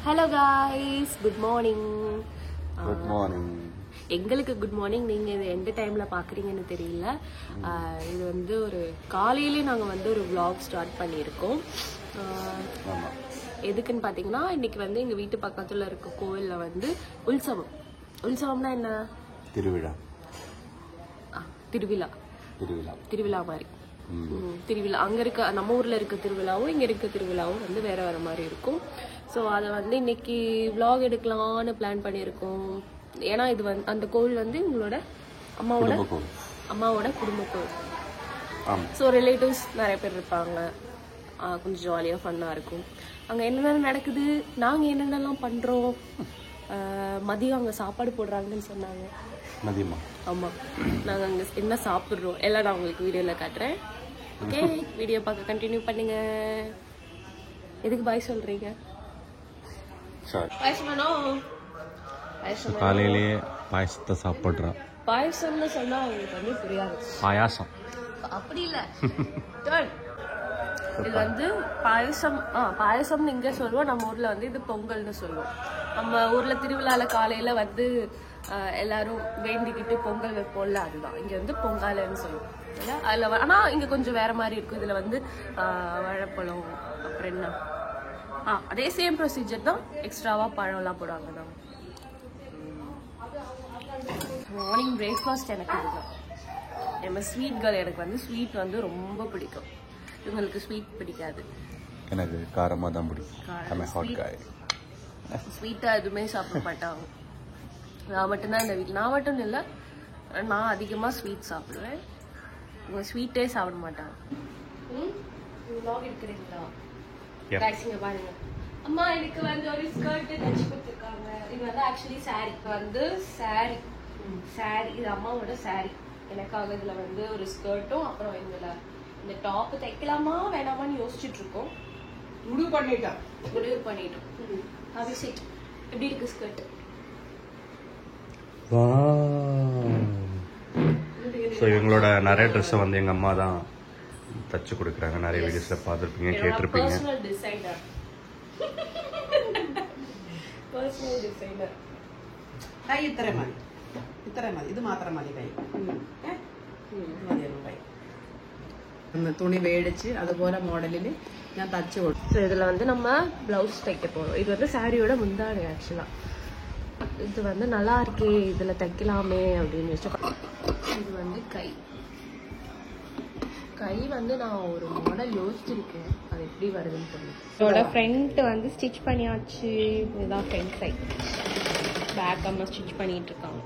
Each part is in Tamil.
Hello guys, good morning. Good morning. எங்களுக்கு குட் மார்னிங். நீங்க இது எந்த டைம்ல பாக்குறீங்கன்னு தெரியல. இது வந்து ஒரு காலையிலே நாங்க வந்து ஒரு vlog ஸ்டார்ட் பண்ணியிருக்கோம். எதுக்குன்னு பாத்தீங்கன்னா இன்னைக்கு வந்து எங்க வீட்டு பக்கத்துல இருக்க கோவில்ல வந்து உற்சவம். உற்சவம்னா என்ன? திருவிழா. திருவிழா. திருவிழா. திருவிழா மாதிரி. திருவிழா அங்க இருக்க நம்ம ஊர்ல இருக்க திருவிழாவும் இங்க இருக்க திருவிழாவும் வந்து வேற வேற மாதிரி இருக்கும். ஸோ அதை வந்து இன்னைக்கு vlog எடுக்கலாம்னு பிளான் பண்ணியிருக்கோம். ஏன்னா இது வந்து அந்த கோவில் வந்து உங்களோட அம்மாவோட குடும்ப கோவில். ஸோ ரிலேட்டிவ்ஸ் நிறைய பேர் இருப்பாங்க. கொஞ்சம் ஜாலியாக ஃபன்னாக இருக்கும். அங்கே என்னென்ன நடக்குது, நாங்கள் என்னென்னலாம் பண்ணுறோம். மதியம் அங்கே சாப்பாடு போடுறாங்கன்னு சொன்னாங்க. மதியமா? ஆமாம், நாங்கள் அங்கே என்ன சாப்பிட்றோம் எல்லாம் நான் உங்களுக்கு வீடியோவில் காட்டுறேன். ஓகே, வீடியோ பார்க்க கண்டினியூ பண்ணுங்க. எதுக்கு பாய் சொல்கிறீங்க? காலையிலேயே பாயசத்தை சாப்பிட்றோம். பாயசம்னு சொன்னா அவங்களுக்கு வந்து புரியாது. பாயாசம் அப்படி இல்ல. இது வந்து பாயசம். பாயசம்னு இங்க சொல்லுவோம். நம்ம ஊர்ல வந்து இது பொங்கல்னு சொல்லுவோம். நம்ம ஊர்ல திருவிழால காலையில வந்து எல்லாரும் வேண்டிக்கிட்டு பொங்கல் வைப்போம்ல, அதுதான் இங்க வந்து பொங்கல்னு சொல்லுவோம். அதுல ஆனா இங்க கொஞ்சம் வேற மாதிரி இருக்கும். இதுல வந்து வாழைப்பழம், அப்புறம் என்ன, அதே சேம் ப்ரொசீஜர் தான். எக்ஸ்ட்ராவா பழம்லாம் போடுவாங்க தான். மார்னிங் பிரேக்ஃபாஸ்ட் எனக்கு இதுதான். நம்ம ஸ்வீட் கேர்ள். எனக்கு வந்து ஸ்வீட் வந்து ரொம்ப பிடிக்கும். இவங்களுக்கு ஸ்வீட் பிடிக்காது. எனக்கு காரமாக தான் பிடிக்கும். ஸ்வீட்டாக எதுவுமே சாப்பிட மாட்டாங்க. நான் மட்டும்தான் இந்த வீட்டில். நான் மட்டும் இல்லை, நான் அதிகமாக ஸ்வீட் சாப்பிடுவேன். இவங்க ஸ்வீட்டே சாப்பிட மாட்டாங்க. எடுக்கிறீங்களா? பாருங்க அம்மா, எனக்கு வந்து ஒரு ஸ்கர்ட் தச்சு கொடுத்துருக்காங்க. இது வந்து ஆக்சுவலி சாரி. வந்து சாரி இது அம்மாவோட சாரி. எனக்காக இதுல வந்து ஒரு ஸ்கர்ட்டும் அப்புறம் இதுல இந்த டாப் தைக்கலாமா வேணாமான்னு யோசிச்சுட்டு இருக்கோம். முடிவு பண்ணிட்டோம். அபிஷேக், எப்படி இருக்கு ஸ்கர்ட்? ஸோ இவங்களோட நிறைய ட்ரெஸ்ஸை வந்து எங்கள் அம்மா தான் தச்சு கொடுக்குறாங்க. நிறைய வீடியோஸில் பார்த்துருப்பீங்க, கேட்டிருப்பீங்க. Personal designer. ಕೈ ಇತ್ತರೆ ಮಾಡಿ ಇದು ಮಾತ್ರ ಮಾಡಿ ಕೈ அந்த துணி வேடிச்சு அது போல மாடலில் நான் தச்சு கொடுத்தேன். ஸோ இதில் வந்து நம்ம ப்ளவுஸ் தைக்க போகிறோம். இது வந்து சாரியோட முந்தாடு ஆக்சுவலாக. இது வந்து நல்லா இருக்கே, இதில் தைக்கலாமே அப்படின்னு யோசிச்சோம். இது வந்து கை வந்து நான் ஒரு மாடல் யோசிச்சிருக்கேன். அது எப்படி வருதுன்னு தெரியும். இதோட ஃப்ரண்ட் வந்து ஸ்டிச் பண்ணியாச்சு. இதுதான் ஃப்ரண்ட் சைட். பேக் அம்மா ஸ்டிச் பண்ணிட்டு இருக்காங்க.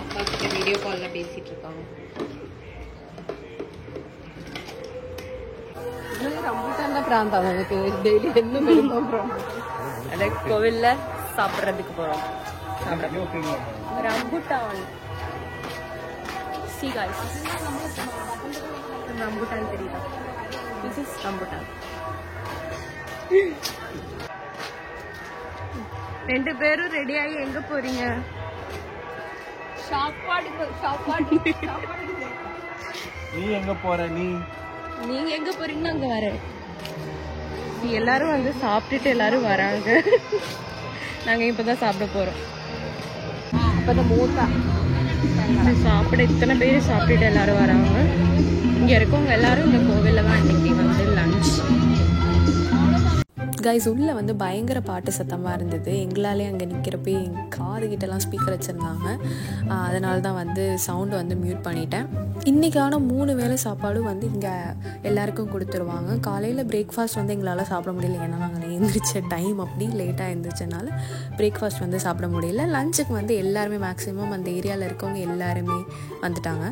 அப்பா கிட்ட வீடியோ காலில் பேசிட்டு இருக்காங்க. ரம்பூட்டான் தான் பிராந்தம் எனக்கு டெய்லி என்ன அதே கோவில்ல சாப்பிட்றதுக்கு போகிறோம். ரம்பூட்டான். See guys, ரம்பூட்டான் தெரியுதா? This is rambutan. ரெண்டு பேரும் ரெடி ஆகி எங்க போறீங்க? சாப்பாடு. நீ எங்க போற? நீங்க எங்க போறீங்கன்னு அங்க வர. எல்லாரும் வந்து சாப்பிட்டுட்டு எல்லாரும் வராங்க. நாங்க இப்பதான் சாப்பிட போறோம். அப்பதான் மூத்தா சாப்பிட இத்தனை பேர் சாப்பிட்டுட்டு எல்லாரும் வராங்க. இங்க இருக்கவங்க எல்லாரும் இந்த கோவில்ல தான் இன்னைக்கு வந்து லஞ்ச். கைஸ், உள்ளே வந்து பயங்கர பாட்டு சத்தமாக இருந்தது. எங்களாலே அங்கே நிற்கிறப்ப எங்கள் காது கிட்டலாம் ஸ்பீக்கர் வச்சுருந்தாங்க. அதனால தான் வந்து சவுண்டு வந்து மியூட் பண்ணிட்டேன். இன்றைக்கான 3 வேளை சாப்பாடும் வந்து இங்கே எல்லாருக்கும் கொடுத்துருவாங்க. காலையில் பிரேக்ஃபாஸ்ட் வந்து எங்களால் சாப்பிட முடியல. ஏன்னா நாங்கள் எழுந்திரிச்ச டைம் அப்படி லேட்டாக எழுந்திரிச்சனால பிரேக்ஃபாஸ்ட் வந்து சாப்பிட முடியல. லஞ்சுக்கு வந்து எல்லாருமே மேக்ஸிமம் அந்த ஏரியாவில் இருக்கவங்க எல்லாருமே வந்துட்டாங்க.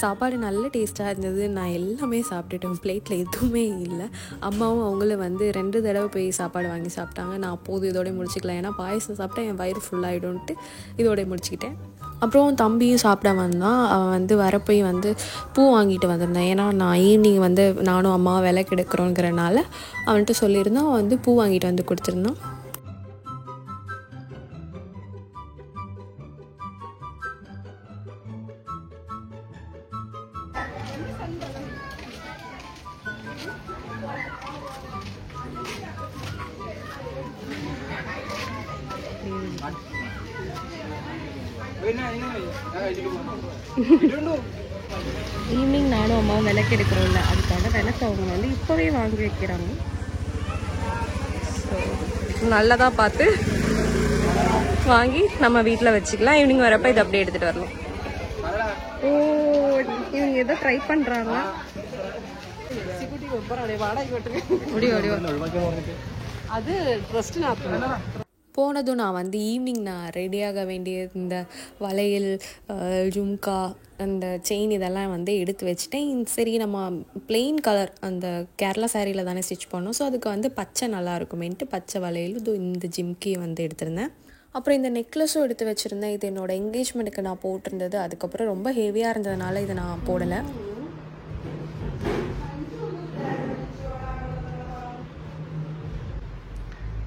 சாப்பாடு நல்ல டேஸ்ட்டாக இருந்தது. நான் எல்லாமே சாப்பிட்டுட்டேன், பிளேட்டில் எதுவுமே இல்லை. அம்மாவும் அவங்களும் வந்து 2 தடவை போய் சாப்பாடு வாங்கி சாப்பிட்டாங்க. நான் போதும் இதோடய முடிச்சுக்கலாம், ஏன்னா பாயசம் சாப்பிட்டா என் வயிறு ஃபுல்லாகிடும்ன்ட்டு இதோடய முடிச்சுக்கிட்டேன். அப்புறம் தம்பியும் சாப்பிட வந்தான். அவன் வந்து வரப்போய் வந்து பூ வாங்கிட்டு வந்திருந்தேன். ஏன்னா நான் ஈவினிங் வந்து நானும் அம்மா விளக்கு எடுக்கிறோங்கிறனால அவன்கிட்ட சொல்லியிருந்தான். அவன் வந்து பூ வாங்கிட்டு வந்து கொடுத்துருந்தான். ஈவினிங் நானும் அம்மாவும் விளக்கு எடுக்கிறோம்ல, அதுக்காக விளக்கு அவங்க வந்து இப்போவே வாங்கி வைக்கிறாங்க. ஸோ நல்லதாக பார்த்து வாங்கி நம்ம வீட்டில் வச்சுக்கலாம். ஈவினிங் வரப்போ இதை அப்படியே எடுத்துகிட்டு வரலாம். ஓ, இவங்க எதோ ட்ரை பண்ணுறாங்க. அது போனதும் நான் வந்து ஈவினிங் நான் ரெடியாக வேண்டிய இந்த வளையல், ஜும்கா, அந்த செயின் இதெல்லாம் வந்து எடுத்து வச்சுட்டேன். சரி, நம்ம பிளெயின் கலர் அந்த கேரளா சாரியில் தானே ஸ்டிச் பண்ணோம், ஸோ அதுக்கு வந்து பச்சை நல்லா இருக்குமேன்ட்டு பச்சை வளையல் இந்த ஜிம்கி வந்து எடுத்திருந்தேன். அப்புறம் இந்த நெக்லஸும் எடுத்து வச்சுருந்தேன். இது என்னோடய என்கேஜ்மெண்ட்டுக்கு நான் போட்டிருந்தது. அதுக்கப்புறம் ரொம்ப ஹெவியாக இருந்ததுனால இதை நான் போடலை.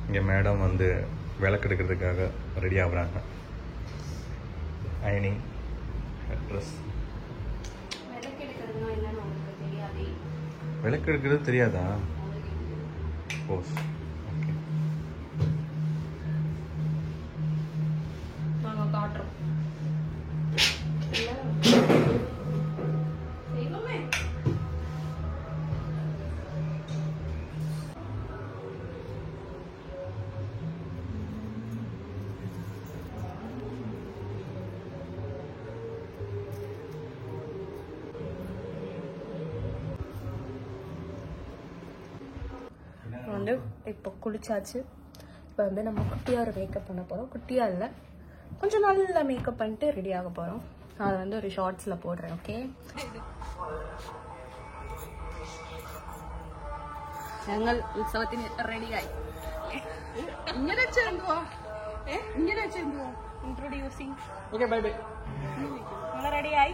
இங்கே மேடம் வந்து விளக்கு எடுக்கிறதுக்காக ரெடி ஆகுறாங்க. அயனிங் ட்ரெஸ். விளக்கு எடுக்கிறது தெரியாதா? ஓ, ஓகே. நாங்கள் காட்டுறோம். வந்து இப்போ குளிச்சாச்சு. இப்போ வந்து நம்ம குட்டியாக ஒரு மேக்கப் பண்ண போகிறோம். குட்டியாக இல்லை, கொஞ்சம் நல்லா மேக்கப் பண்ணிட்டு ரெடி ஆக போகிறோம். நான் அதை வந்து ஒரு ஷார்ட்ஸில் போடுறேன். ஓகே, ഞങ്ങൾ ഉത്സവത്തിന് റെഡിയായി. ഇങ്ങനെ ചെന്തുവോ ഇൻട്രോഡ്യൂസിങ്. Okay, bye bye. ഞങ്ങൾ റെഡിയായി.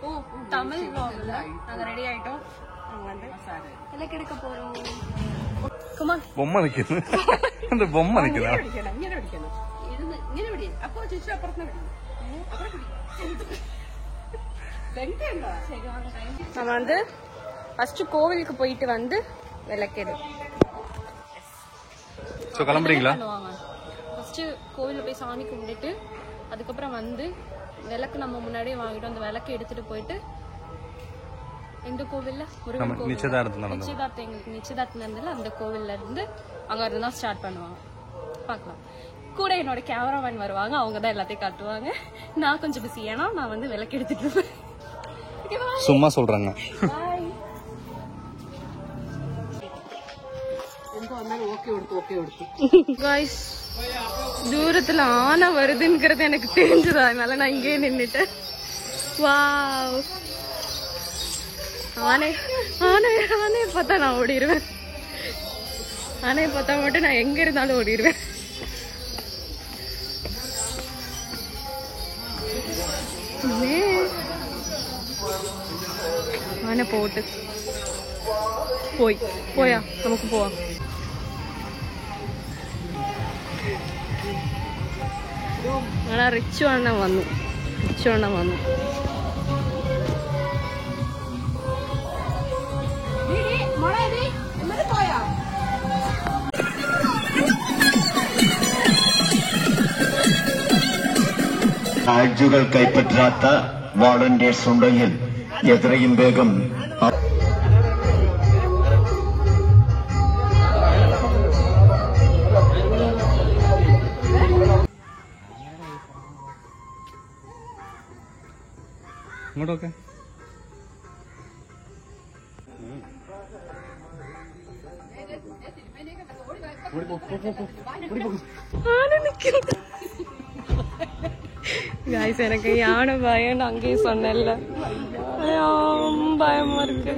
ഓ, തമിഴ് വ്ലോഗില് ഞങ്ങൾ റെഡി ആയിട്ടോ. വിലക്ക് എടുക്ക പോരോ. பொம்மை நிற்குது. அந்த பொம்மை நிற்குதா? நம்ம வந்து ஃபர்ஸ்ட் கோவிலுக்கு போயிட்டு வந்து விளக்கெடு. ஸோ கிளம்புறீங்களா? ஃபர்ஸ்ட் கோவிலில் போய் சாமி கும்பிட்டுட்டு அதுக்கப்புறம் வந்து விளக்கு நம்ம முன்னாடியே வாங்கிட்டோம். அந்த விளக்கு எடுத்துட்டு போயிட்டு எந்த கோவில்ல முருகன் கோவில் நிச்சயதார்த்தம் எங்களுக்கு நிச்சயதார்த்தம் நடந்ததுல அந்த கோவில்ல இருந்து அங்க இருந்து தான் ஸ்டார்ட் பண்ணுவாங்க. பார்க்கலாம். கூட என்னோட கேமராமேன் வருவாங்க, அவங்க தான் எல்லாத்தையும் காட்டுவாங்க. நான் கொஞ்சம் பிஸி, ஏன்னா நான் வந்து விளக்கு எடுத்துட்டு இருப்பேன். சும்மா சொல்றாங்க. தூரத்துல ஆனை வருதுங்கிறது எனக்கு தெரிஞ்சதா, அதனால நான் இங்கே நின்னுட்டேன். வாவ், ஆனையை பார்த்தா நான் ஓடிடுவேன். ஆனையை பார்த்தா மட்டும் நான் எங்க இருந்தாலும் ஓடிடுவேன். ஆனை போட்டு പോയാ നമുക്ക് പോവാം. അങ്ങനെ റിച്ചു അണ്ണൻ വന്നു. ആഴ്ചകൾ കൈപ്പറ്റാത്ത വോളണ്ടിയേഴ്സ് ഉണ്ടെങ്കിൽ എത്രയും വേഗം ഇങ്ങോട്ടൊക്കെ ആന നിൽക്കുന്നു. காய்ஸ் எனக்கு யானை பயம் அங்கேயே சொன்னேன்ல, பயமா இருக்கு.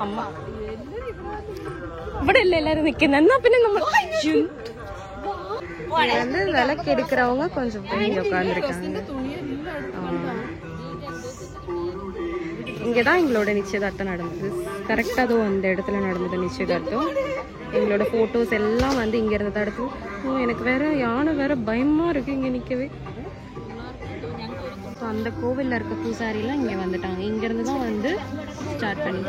அம்மா ഇവിടെ ഇല്ല എല്ലാരും നിക്കുന്ന. എന്നാ പിന്നെ നമ്മൾ வந்து விளக்கு எடுக்கிறவங்க கொஞ்சம் போய் இங்க உட்காந்துருக்காங்க. இங்கதான் எங்களோட நிச்சயதார்த்தம் நடந்தது. கரெக்டா அதுவும் அந்த இடத்துல நடந்தது நிச்சயதார்த்தம். எங்களோட போட்டோஸ் எல்லாம் வந்து இங்க இருந்து தான் எடுத்து. எனக்கு வேற யானை வேற பயமா இருக்கு இங்க நிக்கவே. அந்த கோவில்ல இருக்க பூசாரி எல்லாம் இங்க வந்துட்டாங்க. இங்க இருந்து தான் வந்து ஸ்டார்ட் பண்ணி.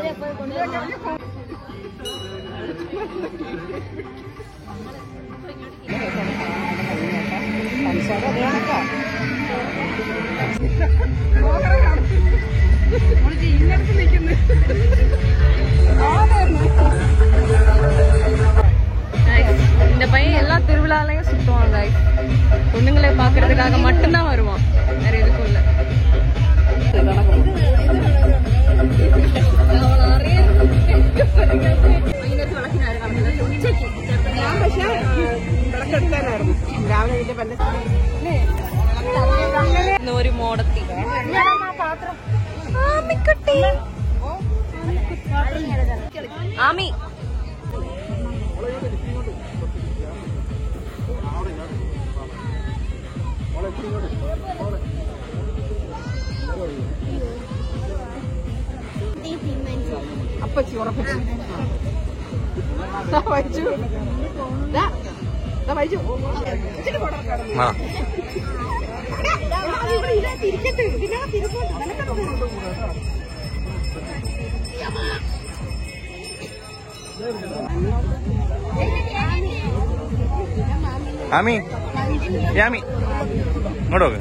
இந்த பையன் எல்லா திருவிழாலையும் சுத்துவாங்க. பொண்ணுங்களை பாக்குறதுக்காக மட்டும்தான் வருவான், வேற எதுக்கும் இல்ல. ഒരു മോടത്തി ആമി അപ്പച്ചി ഉറപ്പിച്ചു വൈജു വൈജു ആമി യാമി ഇങ്ങോട്ട്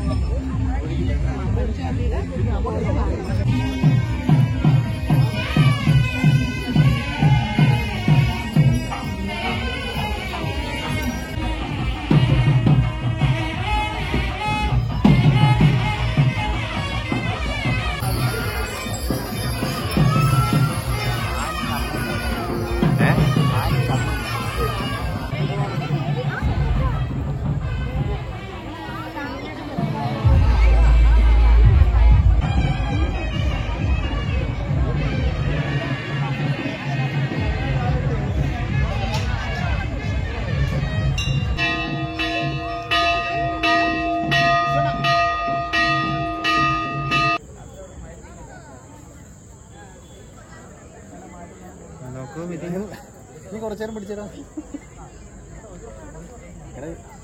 നീ കുറച്ചേരം പിടിച്ചേരാ,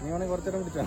നീ വേണമെങ്കിൽ കുറച്ചേരം പിടിച്ചോ.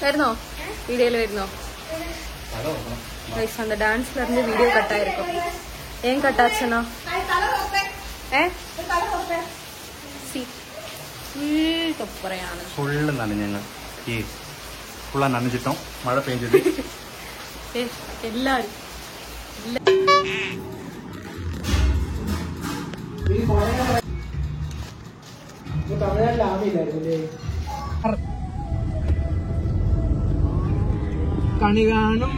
വരുന്നോ വീഡിയോയിൽ വരുന്നോ அந்த டான்ஸ்ல இருந்து வீடியோ கட் ஆயிருக்கும் ஏன் கட் ஆச்சுனா ഫുള്ള് നനഞ്ഞങ്ങൾ ഈ ഫുള്ള നനഞ്ഞിട്ടോ മഴ പെയ്ഞ്ഞത് എല്ലാരും കണി കാണും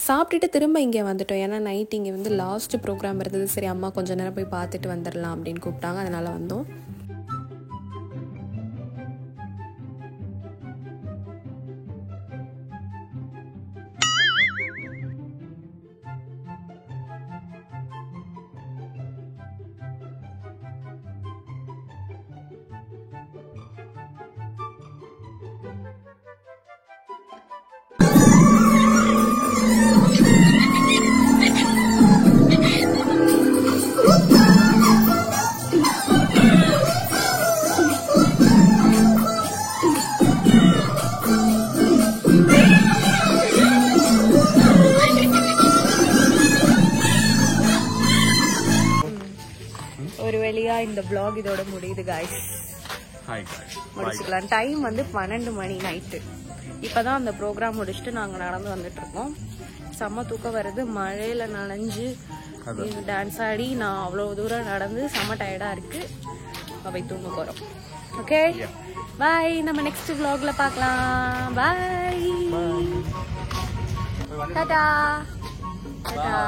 சாப்பிட்டுட்டு திரும்ப இங்கே வந்துட்டோம். ஏன்னா நைட் இங்கே வந்து லாஸ்ட் ப்ரோக்ராம் இருந்தது. சரி அம்மா கொஞ்ச நேரம் போய் பார்த்துட்டு வந்துடலாம் அப்படின்னு கூப்பிட்டாங்க. அதனால் வந்தோம். ஒரு வழியா இந்த vlog இதோட முடியுது guys. முடிச்சுக்கலாம். டைம் வந்து 12 மணி நைட்டு. இப்பதான் அந்த ப்ரோக்ராம் முடிச்சுட்டு நாங்க நடந்து வந்துட்டு இருக்கோம். செம்ம தூக்கம் வருது. மழையில நனைஞ்சு டான்ஸ் ஆடி நான் அவ்வளவு தூரம் நடந்து செம்ம டயர்டா இருக்கு. அவை தூங்க போறோம். Okay bye. நம்ம நெக்ஸ்ட் vlogல பார்க்கலாம். பாய். டாடா டாடா.